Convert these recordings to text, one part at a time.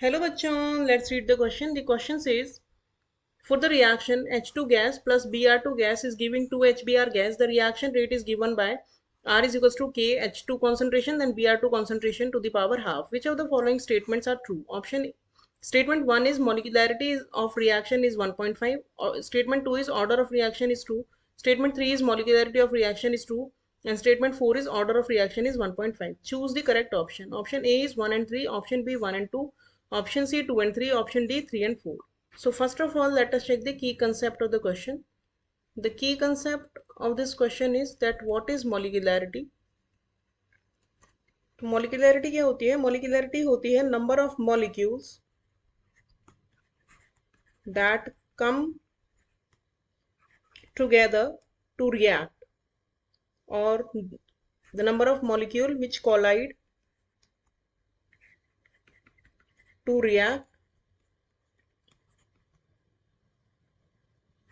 Hello bachon, let's read the question. The question says, for the reaction H2 gas plus Br2 gas is giving 2HBr gas, the reaction rate is given by R is equals to K H2 concentration then Br2 concentration to the power half. Which of the following statements are true? Option Statement 1 is molecularity of reaction is 1.5. Statement 2 is order of reaction is true. Statement 3 is molecularity of reaction is true. And statement 4 is order of reaction is 1.5. Choose the correct option. Option A is 1 and 3. Option B 1 and 2. Option C 2 and 3. Option D 3 and 4. So first of all, let us check the key concept of the question. The key concept of this question is that what is molecularity? तो molecularity क्या होती है? Molecularity होती है number of molecules that come together to react, or the number of molecule which collide to react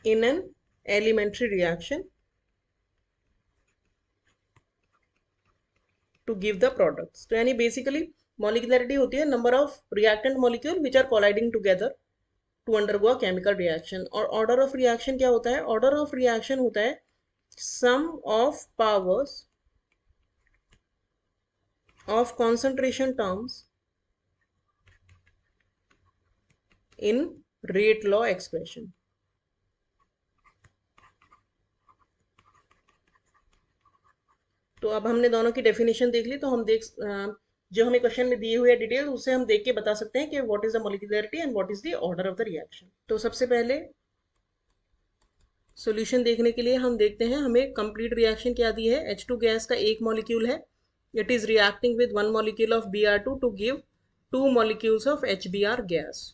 in an elementary reaction to give the products. तो यानी basically molecularity होती है number of reactant molecule which are colliding together to undergo a chemical reaction. और order of reaction क्या होता है? Order of reaction होता है sum of powers of concentration terms in rate law expression. तो अब हमने दोनों की डेफिनेशन देख ली, तो हम जो हमें क्वेश्चन में दिए हुए डिटेल उससे हम देख के बता सकते हैं कि what is the molecularity and what is the order of the reaction. तो सबसे पहले सॉल्यूशन देखने के लिए हम देखते हैं हमें कंप्लीट रिएक्शन क्या दी है। H2 गैस का एक मॉलिक्यूल है, it is reacting with one molecule of Br2 to give two molecules of HBr gas.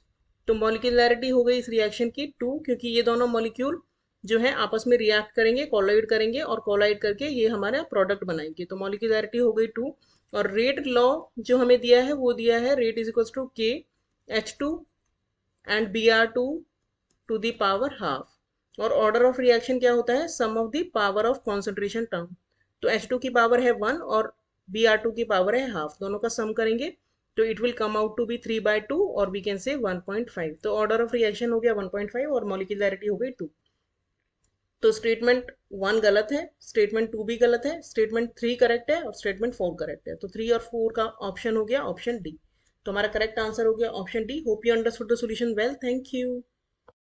तो मॉलिक्यूलरिटी हो गई इस रिएक्शन की 2, क्योंकि ये दोनों मॉलिक्यूल जो है आपस में रिएक्ट करेंगे, कोलाइड करेंगे और कोलाइड करके ये हमारा प्रोडक्ट बनाएंगे। तो मॉलिक्यूलरिटी हो गई 2। और रेट लॉ जो हमें दिया है वो दिया है rate is equal to K H2 and Br2 to the power half. और ऑर्डर ऑफ रिएक्शन क्या होता है? Sum of the power of concentration term. तो H2 की पावर है 1 और Br2 की पावर है हाफ, दोनों का सम करेंगे तो it will come out to be 3/2 और वी कैन से 1.5। तो ऑर्डर ऑफ रिएक्शन हो गया 1.5 और मॉलिक्यूलरिटी हो गई 2। तो स्टेटमेंट 1 गलत है, स्टेटमेंट 2 भी गलत है, स्टेटमेंट 3 करेक्ट है और स्टेटमेंट 4 करेक्ट है। तो 3 और 4 का ऑप्शन हो गया ऑप्शन डी। तो हमारा करेक्ट आंसर हो गया option D. Hope you understood the solution well. Thank you.